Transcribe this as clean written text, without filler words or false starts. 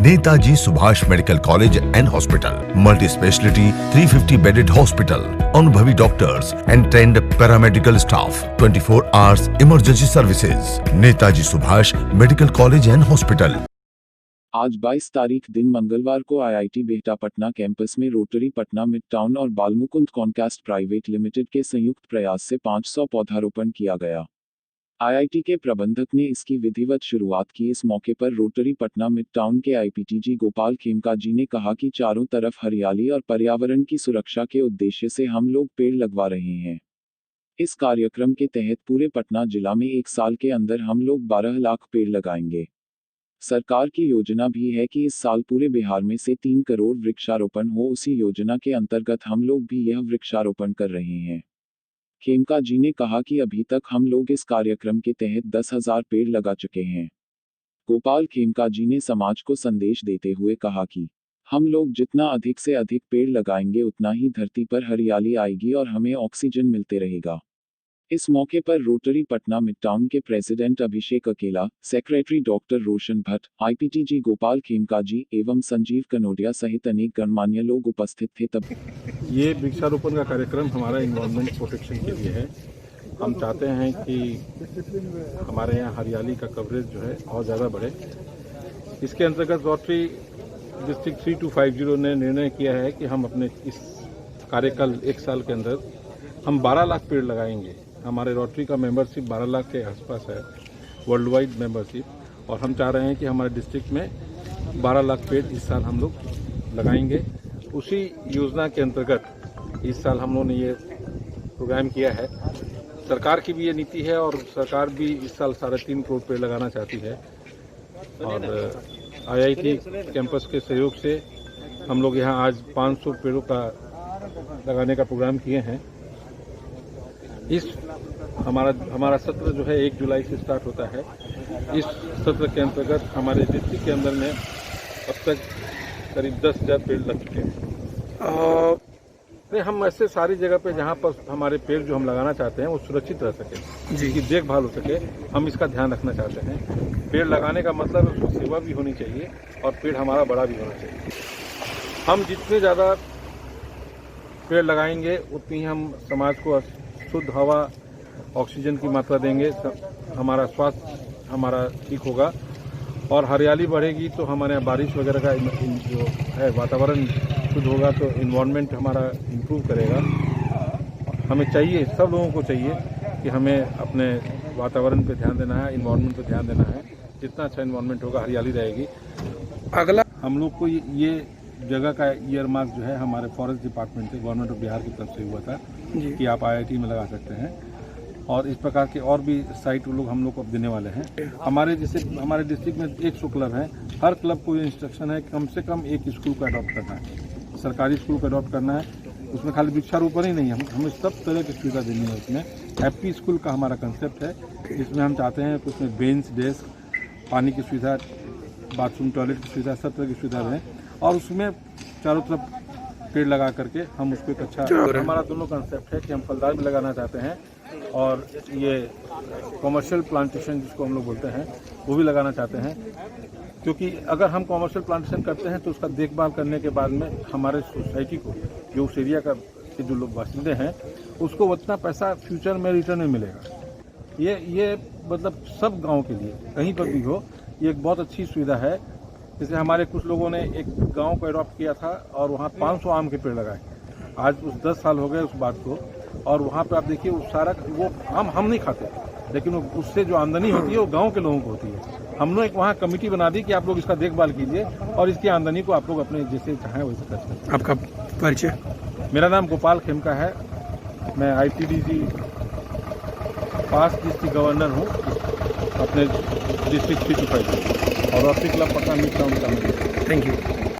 Netaji Subhash Medical College and Hospital, multi speciality 350 bedded hospital, अनुभवी doctors and trained paramedical staff, 24 hours emergency services. Netaji Subhash Medical College and Hospital. आज 22 तारीख दिन मंगलवार को IIT Bihta Patna campus में Rotary Patna Mid Town और Balmukund कॉनकास्ट private limited के संयुक्त प्रयास से 500 पौधारोपण किया गया। आईआईटी के प्रबंधक ने इसकी विधिवत शुरुआत की। इस मौके पर रोटरी पटना मिड टाउन के आईपीटीजी गोपाल खेमका जी ने कहा कि चारों तरफ हरियाली और पर्यावरण की सुरक्षा के उद्देश्य से हम लोग पेड़ लगवा रहे हैं। इस कार्यक्रम के तहत पूरे पटना जिला में 1 साल के अंदर हम लोग 12 लाख पेड़ लगाएंगे। सरकार की योजना भी है कि इस साल पूरे बिहार में से 3 करोड़ वृक्षारोपण हो। उसी योजना के अंतर्गत हम लोग भी यह वृक्षारोपण कर रहे हैं। खेमका जी ने कहा कि अभी तक हम लोग इस कार्यक्रम के तहत 10,000 पेड़ लगा चुके हैं। गोपाल खेमका जी ने समाज को संदेश देते हुए कहा कि हम लोग जितना अधिक से अधिक पेड़ लगाएंगे उतना ही धरती पर हरियाली आएगी और हमें ऑक्सीजन मिलते रहेगा। इस मौके पर रोटरी पटना मिड टाउन के प्रेसिडेंट अभिषेक अकेला, सेक्रेटरी डॉक्टर रोशन भट्ट, आईपीटीजी गोपाल खेमका जी एवं संजीव कनोडिया सहित अनेक गणमान्य लोग उपस्थित थे। तब ये वृक्षारोपण का कार्यक्रम हमारा एनवायरनमेंट प्रोटेक्शन के लिए है। हम चाहते हैं कि हमारे यहाँ हरियाली का कवरेज जो है और ज़्यादा बढ़े। इसके अंतर्गत रोटरी डिस्ट्रिक्ट 3250 ने निर्णय किया है कि हम अपने इस कार्यकाल 1 साल के अंदर हम 12 लाख पेड़ लगाएंगे। हमारे रोटरी का मेंबरशिप 12 लाख के आसपास है, वर्ल्ड वाइड मेंबरशिप, और हम चाह रहे हैं कि हमारे डिस्ट्रिक्ट में 12 लाख पेड़ इस साल हम लोग लगाएंगे। उसी योजना के अंतर्गत इस साल हम लोगों ने ये प्रोग्राम किया है। सरकार की भी ये नीति है और सरकार भी इस साल 3.5 करोड़ पेड़ लगाना चाहती है। और आईआईटी कैंपस के सहयोग से हम लोग यहाँ आज 500 पेड़ों का लगाने का प्रोग्राम किए हैं। इस हमारा सत्र जो है 1 जुलाई से स्टार्ट होता है। इस सत्र के अंतर्गत हमारे डिस्ट्रिक्ट के अंदर में अब तक करीब 10,000 पेड़ लग चुके हैं। हम ऐसे सारी जगह पे जहाँ पर हमारे पेड़ जो हम लगाना चाहते हैं वो सुरक्षित रह सके, जिसकी देखभाल हो सके, हम इसका ध्यान रखना चाहते हैं। पेड़ लगाने का मतलब उसकी सेवा भी होनी चाहिए और पेड़ हमारा बड़ा भी होना चाहिए। हम जितने ज़्यादा पेड़ लगाएंगे उतनी ही हम समाज को शुद्ध हवा, ऑक्सीजन की मात्रा देंगे, हमारा स्वास्थ्य हमारा ठीक होगा और हरियाली बढ़ेगी तो हमारे यहाँ बारिश वगैरह का जो है वातावरण शुद्ध होगा तो इन्वायरमेंट हमारा इम्प्रूव करेगा। हमें चाहिए, सब लोगों को चाहिए कि हमें अपने वातावरण पे ध्यान देना है, इन्वायरमेंट पे ध्यान देना है। जितना अच्छा इन्वायरमेंट होगा हरियाली रहेगी। अगला हम लोग को ये जगह का ईयर मार्क जो है हमारे फॉरेस्ट डिपार्टमेंट से गवर्नमेंट ऑफ बिहार की तरफ से हुआ था कि आप आईआईटी में लगा सकते हैं, और इस प्रकार के और भी साइट लोग हम लोग को देने वाले हैं। हमारे डिस्ट्रिक्ट में 100 क्लब हैं। हर क्लब को ये इंस्ट्रक्शन है कि कम से कम एक स्कूल को अडॉप्ट करना है, सरकारी स्कूल को अडॉप्ट करना है। उसमें खाली वृक्षारोपण ही नहीं है, हमें सब तरह की सुविधा देनी है। उसमें हैप्पी स्कूल का हमारा कंसेप्ट है। इसमें हम चाहते हैं कि उसमें बेंच, डेस्क, पानी की सुविधा, बाथरूम, टॉयलेट की सुविधा, सब तरह की सुविधा दें और उसमें चारों तरफ पेड़ लगा करके हम उसको एक अच्छा, हमारा दोनों कंसेप्ट है कि हम फलदार भी लगाना चाहते हैं और ये कॉमर्शियल प्लांटेशन जिसको हम लोग बोलते हैं वो भी लगाना चाहते हैं। क्योंकि अगर हम कॉमर्शियल प्लांटेशन करते हैं तो उसका देखभाल करने के बाद में हमारे सोसाइटी को, जो उस एरिया का के जो लोग बासिंदे हैं, उसको उतना पैसा फ्यूचर में रिटर्न में मिलेगा। ये मतलब सब गाँव के लिए कहीं पर भी हो, ये एक बहुत अच्छी सुविधा है। जैसे हमारे कुछ लोगों ने एक गांव को अडॉप्ट किया था और वहाँ 500 आम के पेड़ लगाए। आज उस 10 साल हो गए उस बात को, और वहाँ पे आप देखिए उस सारा वो आम हम नहीं खाते, लेकिन उससे जो आमदनी होती है वो गांव के लोगों को होती है। हमने एक वहाँ कमेटी बना दी कि आप लोग इसका देखभाल कीजिए और इसकी आमदनी को आप लोग अपने जैसे चाहें वैसे कर सकते हैं। आपका परिचय? मेरा नाम गोपाल खेमका है। मैं आईपीडीसी पास डिस्ट्रिक्ट गवर्नर हूँ अपने डिस्ट्रिक्ट 325 और Rotary Club Patna Mid Town का। Thank you.